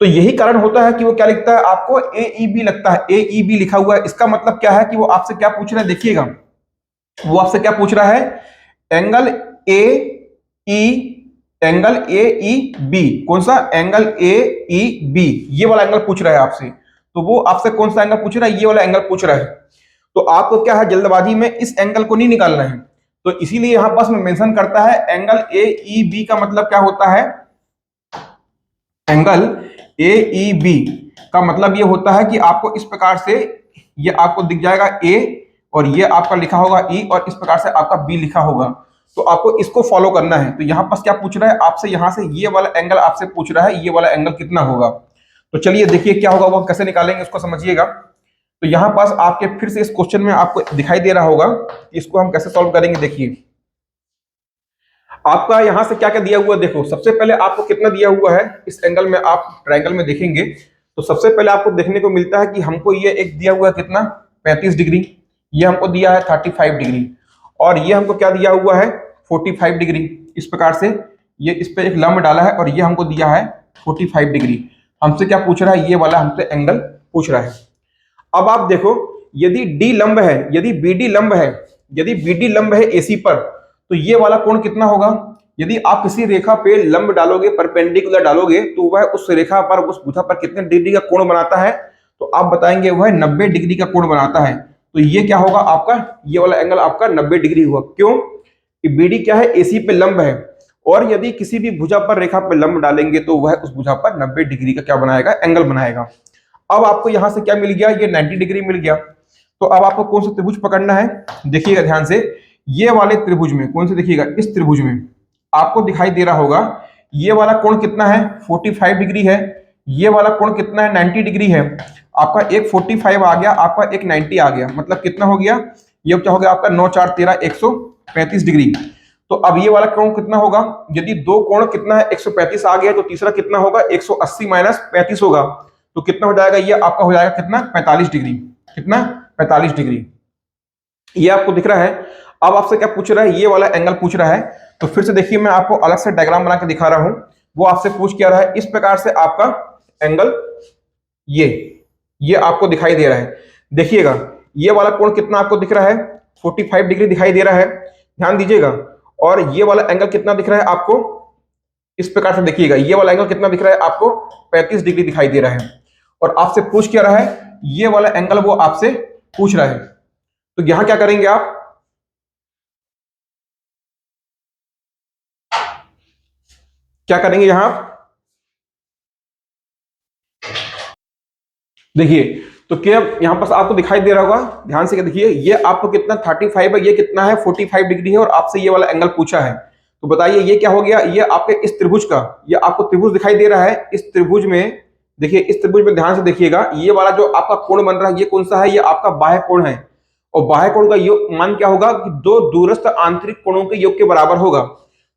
तो यही कारण होता है कि वो क्या लिखता है, आपको ए ई बी लगता है, ए ई बी लिखा हुआ है। इसका मतलब क्या है कि वो आपसे क्या पूछ रहा है, देखिएगा वो आपसे क्या पूछ रहा है, angle A E, angle A E B, कौन सा, एंगल ए ई बी, ये वाला एंगल पूछ रहा है आपसे। तो वो आपसे कौन सा एंगल पूछ रहा है, ये वाला एंगल पूछ रहा है। तो आपको क्या है, जल्दबाजी में इस एंगल को नहीं निकालना है, तो इसीलिए यहां पास में मेंशन करता है एंगल ए ई बी का मतलब क्या होता है, एंगल ए ई बी का मतलब ये होता है कि आपको इस प्रकार से ये आपको दिख जाएगा ए, और ये आपका लिखा होगा ई, और इस प्रकार से आपका बी लिखा होगा। तो आपको इसको फॉलो करना है। तो यहाँ पास क्या पूछ रहा है आपसे, यहाँ से ये वाला एंगल आपसे पूछ रहा है, ये वाला एंगल कितना होगा। तो चलिए देखिए क्या होगा, वो कैसे निकालेंगे उसको समझिएगा। तो यहाँ पास आपके फिर से इस क्वेश्चन में आपको दिखाई दे रहा होगा कि इसको हम कैसे सॉल्व करेंगे। देखिए आपका यहाँ से क्या क्या दिया हुआ, देखो सबसे पहले आपको कितना दिया हुआ है, इस एंगल में आप ट्रायंगल में देखेंगे तो सबसे पहले आपको देखने को मिलता है कि हमको ये एक दिया हुआ है कितना, 35 डिग्री, ये हमको दिया है 35 डिग्री, और ये हमको क्या दिया हुआ है 45 डिग्री। इस प्रकार से ये इस पे एक लंब डाला है और ये हमको दिया है 45 डिग्री। हमसे क्या पूछ रहा है, ये वाला हमसे एंगल पूछ रहा है। अब आप देखो यदि डी लंब है, यदि बीडी लंब है, यदि बीडी लंब है एसी पर, तो ये वाला कोण कितना होगा। यदि आप किसी रेखा पे लंब डालोगे, परपेंडिकुलर डालोगे, तो वह उस रेखा पर, उस भुजा पर कितने डिग्री का कोण बनाता है, तो आप बताएंगे वह 90 डिग्री का कोण बनाता है। तो ये क्या होगा आपका, ये वाला एंगल आपका 90 डिग्री हुआ। क्यों कि बीडी क्या है, एसी पे लंब है, और यदि किसी भी भुजा पर रेखा पर लंब डालेंगे तो वह उस भुजा पर 90 डिग्री का क्या बनाएगा, एंगल बनाएगा। अब आपको यहां से क्या मिल गया, ये 90 डिग्री मिल गया। तो अब आपको कौन सा त्रिभुज पकड़ना है, देखिएगा ध्यान से, ये वाले त्रिभुज में, कौन से, देखिएगा इस त्रिभुज में आपको दिखाई दे रहा होगा ये वाला कोण कितना है, 45 डिग्री है, ये वाला कोण कितना है, 90 डिग्री है। आपका एक 45 आ गया, आपका एक 90 आ गया, मतलब कितना हो गया, ये क्या हो गया आपका 9 4 13 135 डिग्री। तो अब ये वाला कोण कितना होगा, यदि दो कोण कितना है 135 आ गया, तो तीसरा कितना होगा 180 माइनस 35 होगा, तो कितना हो जाएगा, ये आपका हो जाएगा कितना, 45 डिग्री, कितना 45 डिग्री। ये आपको दिख रहा है। अब आपसे क्या पूछ रहा है, ये वाला एंगल पूछ रहा है। तो फिर से देखिए मैं आपको अलग से डायग्राम बना के दिखा रहा हूं। वो आपसे पूछ क्या रहा है, इस प्रकार से आपका एंगल ये आपको दिखाई दे रहा है। देखिएगा ये वाला कोण कितना आपको दिख रहा है, 45 डिग्री दिखाई दे रहा है, ध्यान दीजिएगा। और ये वाला एंगल कितना दिख रहा है आपको, इस प्रकार से देखिएगा, ये वाला एंगल कितना दिख रहा है आपको, 35 डिग्री दिखाई दे रहा है। और आपसे पूछ क्या रहा है, ये वाला एंगल वो आपसे पूछ रहा है। तो यहां क्या करेंगे आप, क्या करेंगे यहां आप, देखिए तो क्या यहां पर आपको दिखाई दे रहा होगा, ध्यान से देखिए, ये आपको कितना 35 है, ये कितना है 45 डिग्री है, और आपसे ये वाला एंगल पूछा है। तो बताइए ये क्या हो गया, ये आपके इस त्रिभुज का, ये आपको त्रिभुज दिखाई दे रहा है, इस त्रिभुज में देखिए, इस त्रिभुज में ध्यान से देखिएगा, ये वाला जो आपका कोण बन रहा है ये कौन सा है, ये आपका बाह्य कोण है। और बाह्य कोण का योग मान क्या होगा कि दो दूरस्थ आंतरिक कोणों के योग के बराबर होगा।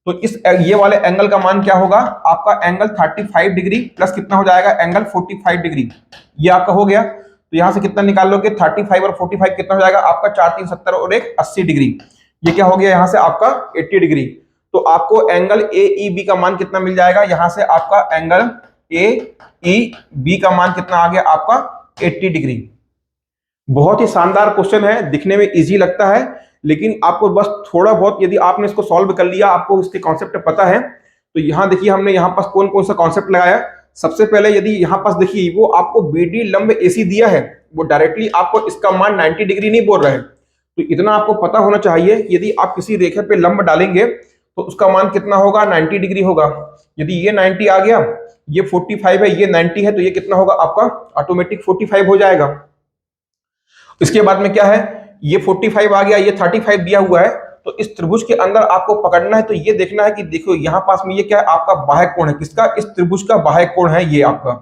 तो इस ये वाले एंगल का मान क्या होगा, आपका एंगल 35 डिग्री प्लस कितना हो जाएगा, एंगल 45 डिग्री, ये आपका हो गया। तो यहां से कितना निकाल लोगे, 35 और 45 कितना हो जाएगा आपका, 4 3 70 और एक 80 डिग्री, ये क्या हो गया यहां से आपका 80 डिग्री। तो आपको एंगल ए ई बी का मान कितना मिल जाएगा, यहां से आपका एंगल ए ई बी का मान कितना आ गया आपका 80 डिग्री। बहुत ही शानदार क्वेश्चन है, दिखने में इजी लगता है, लेकिन आपको बस थोड़ा बहुत यदि आपने इसको सॉल्व कर लिया, आपको इसके कॉन्सेप्ट पता है, तो यहां देखिए हमने यहां पास कौन कौन सा कॉन्सेप्ट लगाया। सबसे पहले यदि यहां पास देखिए, वो आपको बीडी लंब एसी दिया है, वो डायरेक्टली आपको इसका मान 90 डिग्री नहीं बोल रहा है। तो इतना आपको पता होना चाहिए, यदि आप किसी रेखा पे लंब डालेंगे तो उसका मान कितना होगा, 90 डिग्री होगा। यदि ये 90 आ गया, ये 45 है, ये 90 है, तो ये कितना होगा आपका ऑटोमेटिक 45 हो जाएगा। इसके बाद में क्या है, ये 45 आ गया, ये 35 दिया हुआ है। तो इस त्रिभुज के अंदर आपको पकड़ना है, तो ये देखना है कि देखो यहाँ पास में ये क्या है, आपका बाह्य कोण है, किसका, इस त्रिभुज का बाह्य कोण है ये आपका।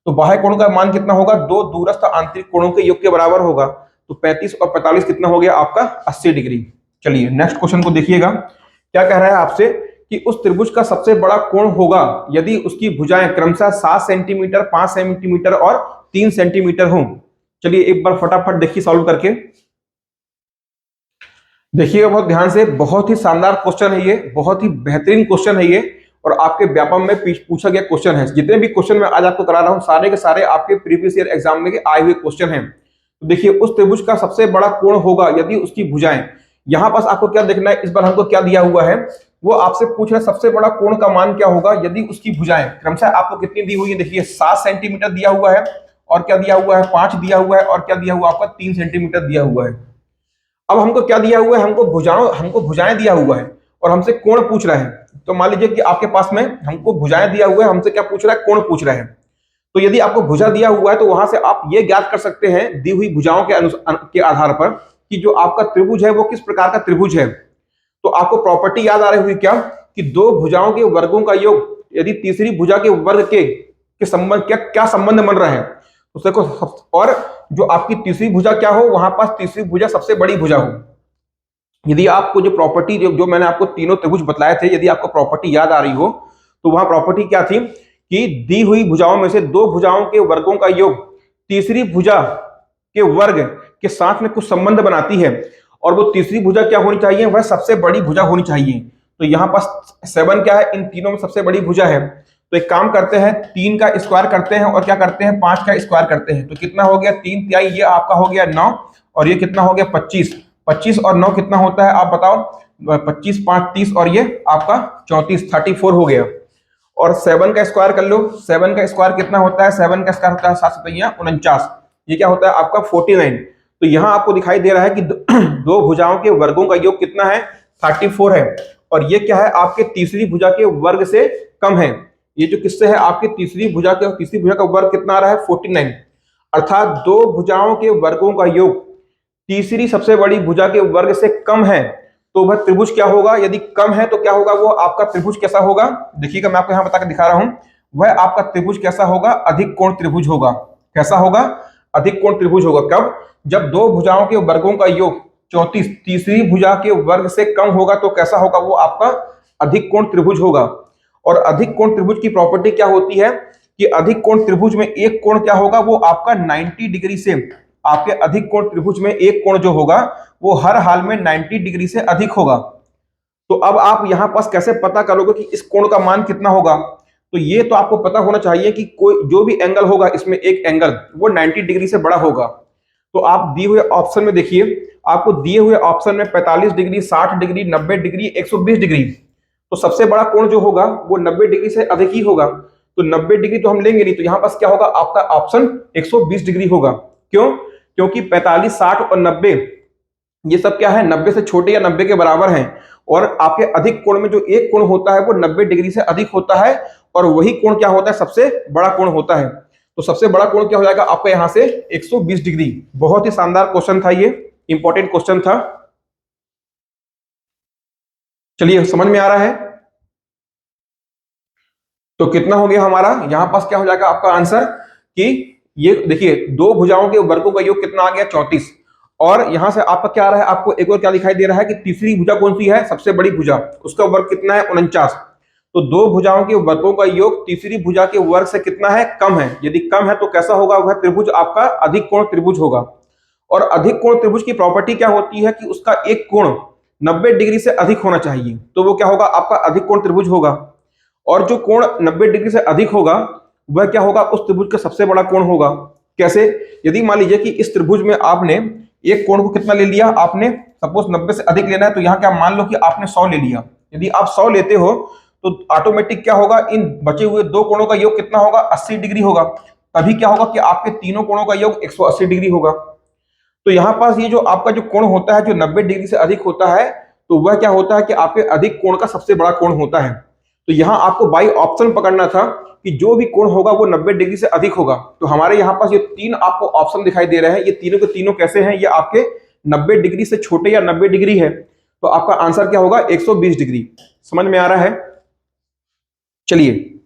तो बाह्य कोण का मान कितना होगा, दो दूरस्थ आंतरिक कोणों के योग के बराबर होगा। तो 35 और 45 कितना हो गया आपका, 80 डिग्री। चलिए नेक्स्ट क्वेश्चन को देखिएगा, क्या कह रहा है आपसे कि उस त्रिभुज का सबसे बड़ा कोण होगा यदि उसकी भुजाएं क्रमशः 7 सेंटीमीटर, 5 सेंटीमीटर और 3 सेंटीमीटर हों। चलिए एक बार फटाफट देखिए सॉल्व करके, देखिएगा बहुत ध्यान से। बहुत ही शानदार क्वेश्चन है ये, बहुत ही बेहतरीन क्वेश्चन है ये, और आपके व्यापम में पूछा गया क्वेश्चन है। जितने भी क्वेश्चन मैं आज आपको करा रहा हूं सारे के सारे आपके प्रीवियस ईयर एग्जाम में आए हुए क्वेश्चन हैं। तो देखिए उस त्रिभुज का सबसे बड़ा कोण होगा यदि उसकी भुजाएं, यहां पास आपको क्या देखना है, इस बार हमको क्या दिया हुआ है, वो आपसे पूछ रहा है सबसे बड़ा कोण का मान क्या होगा यदि उसकी भुजाएं क्रमशः आपको कितनी दी हुई है, देखिए 7 सेंटीमीटर दिया हुआ है, और क्या दिया हुआ है, 5 दिया हुआ है, और क्या दिया हुआ आपका 3 सेंटीमीटर दिया हुआ है। अब हमको क्या दिया हुआ है, हमको भुजाएं दिया हुआ है और हमसे कोण पूछ रहा है। तो मान लीजिए कि आपके पास में हमको भुजाएं दिया हुआ है, हमसे क्या पूछ रहा है, कोण पूछ रहा है। तो यदि आपको भुजा दिया हुआ है तो वहां से आप ये ज्ञात कर सकते हैं दी हुई भुजाओं के आधार पर कि जो आपका त्रिभुज है वो किस प्रकार का त्रिभुज है। तो आपको प्रॉपर्टी याद आ रही हुई क्या, कि दो भुजाओं के वर्गों का योग यदि तीसरी भुजा के वर्ग के संबंध क्या संबंध बन रहा है उससे को, और जो आपकी तीसरी भुजा क्या हो, वहां पास तीसरी भुजा सबसे बड़ी भुजा हो। यदि आपको जो प्रॉपर्टी जो मैंने आपको तीनों त्रिभुज बतलाए थे, यदि आपको प्रॉपर्टी याद आ रही हो तो वहां प्रॉपर्टी क्या थी कि दी हुई भुजाओं में से दो भुजाओं के वर्गों का योग तीसरी भुजा के वर्ग के साथ में कुछ संबंध बनाती है, और वो तीसरी भुजा क्या होनी चाहिए, वह सबसे बड़ी भुजा होनी चाहिए। तो यहाँ पास 7 क्या है, इन तीनों में सबसे बड़ी भुजा है। तो एक काम करते हैं, 3 का स्क्वायर करते हैं और क्या करते हैं, 5 का स्क्वायर करते हैं। तो कितना हो गया, 3 तिहाई, ये आपका हो गया 9, और ये कितना हो गया 25। 25 और 9 कितना होता है आप बताओ, 25 5 30, और ये आपका 34 34 हो गया। और 7 का स्क्वायर कर लो, 7 का स्क्वायर कितना होता है, 7 का स्क्वायर होता है 7 सतैया 49, ये क्या होता है आपका 49। तो यहाँ आपको दिखाई दे रहा है कि दो भुजाओं के वर्गों का योग कितना है, 34 है, और ये क्या है आपके तीसरी भुजा के वर्ग से कम है। ये जो किससे है, आपके तीसरी भुजा का वर्ग कितना आ रहा है, 49। अर्थात दो भुजाओं के वर्गों का योग तीसरी सबसे बड़ी भुजा के वर्ग से कम है, तो वह त्रिभुज क्या होगा, यदि कम है तो क्या होगा, वो आपका त्रिभुज कैसा होगा, देखिएगा मैं आपको यहां बताकर दिखा रहा हूं। वह आपका त्रिभुज कैसा होगा, अधिक कोण त्रिभुज होगा। कैसा होगा, अधिक कोण त्रिभुज होगा। कब, जब दो भुजाओं के वर्गों का योग 34 तीसरी भुजा के वर्ग से कम होगा, तो कैसा होगा, वो आपका अधिक कोण त्रिभुज होगा। और अधिक कोण त्रिभुज की प्रॉपर्टी क्या होती है कि अधिक कोण त्रिभुज में एक कोण क्या होगा, वो आपका 90 डिग्री से, आपके अधिक कोण त्रिभुज में एक कोण जो होगा वो हर हाल में 90 डिग्री से अधिक होगा। तो अब आप यहां पास कैसे पता करोगे कि इस कोण का मान कितना होगा, तो ये तो आपको पता होना चाहिए कि कोई जो भी एंगल होगा इसमें एक एंगल वो 90 डिग्री से बड़ा होगा। तो आप दिए हुए ऑप्शन में देखिए, आपको दिए हुए ऑप्शन में 45 डिग्री, 60 डिग्री, 90 डिग्री, 120 डिग्री, तो सबसे बड़ा कोण जो होगा वो 90 डिग्री से अधिक ही होगा। तो 90 डिग्री तो हम लेंगे नहीं, तो यहां पास क्या होगा, आपका ऑप्शन 120 डिग्री होगा। क्यों, क्योंकि 45 60 और 90 ये सब क्या है, 90 से छोटे या 90 के बराबर हैं, और आपके अधिक कोण में जो एक कोण होता है वो 90 डिग्री से अधिक होता है, और वही कोण क्या होता है, सबसे बड़ा कोण होता है। तो सबसे बड़ा कोण क्या हो जाएगा आपका यहां से 120 डिग्री। बहुत ही शानदार क्वेश्चन था, ये इंपॉर्टेंट क्वेश्चन था। चलिए समझ में आ रहा है, तो कितना हो गया हमारा, यहां पास क्या हो जाएगा आपका आंसर कि ये देखिए दो भुजाओं के वर्गों का योग कितना आ गया 34, और यहां से आपका क्या आ रहा है, आपको एक और क्या दिखाई दे रहा है कि तीसरी भुजा कौन सी है, सबसे बड़ी भुजा, उसका वर्ग कितना है 49। तो दो भुजाओं के वर्गों का योग तीसरी भुजा के वर्ग से कितना है, कम है। यदि कम है तो कैसा होगा, वह त्रिभुज आपका अधिक कोण त्रिभुज होगा। और अधिक कोण त्रिभुज की प्रॉपर्टी क्या होती है कि उसका एक कोण 90 डिग्री से अधिक होना चाहिए, तो वो क्या होगा आपका अधिक कोण त्रिभुज होगा। और जो कोण 90 डिग्री से अधिक होगा वह क्या होगा, उस त्रिभुज का सबसे बड़ा कोण होगा। कैसे, यदि मान लीजिए कि इस त्रिभुज में आपने एक कोण को कितना ले लिया, आपने सपोज 90 से अधिक लेना है, तो यहाँ क्या मान लो कि आपने 100 ले लिया। यदि आप 100 लेते हो तो ऑटोमेटिक क्या होगा, इन बचे हुए दो कोणों का योग कितना होगा, 80 डिग्री होगा। तभी क्या होगा कि आपके तीनों कोणों का योग 180 डिग्री होगा। तो यहाँ पास ये जो आपका जो कोण होता है जो 90 डिग्री से अधिक होता है, तो वह क्या होता है कि आपके अधिक कोण का सबसे बड़ा कोण होता है। तो यहाँ आपको बाई ऑप्शन पकड़ना था कि जो भी कोण होगा वो 90 डिग्री से अधिक होगा। तो हमारे यहाँ पास ये तीन आपको ऑप्शन दिखाई दे रहे हैं, ये तीनों के तीनों कैसे हैं, ये आपके 90 डिग्री से छोटे या 90 डिग्री है तो आपका आंसर क्या होगा 120 डिग्री। समझ में आ रहा है? चलिए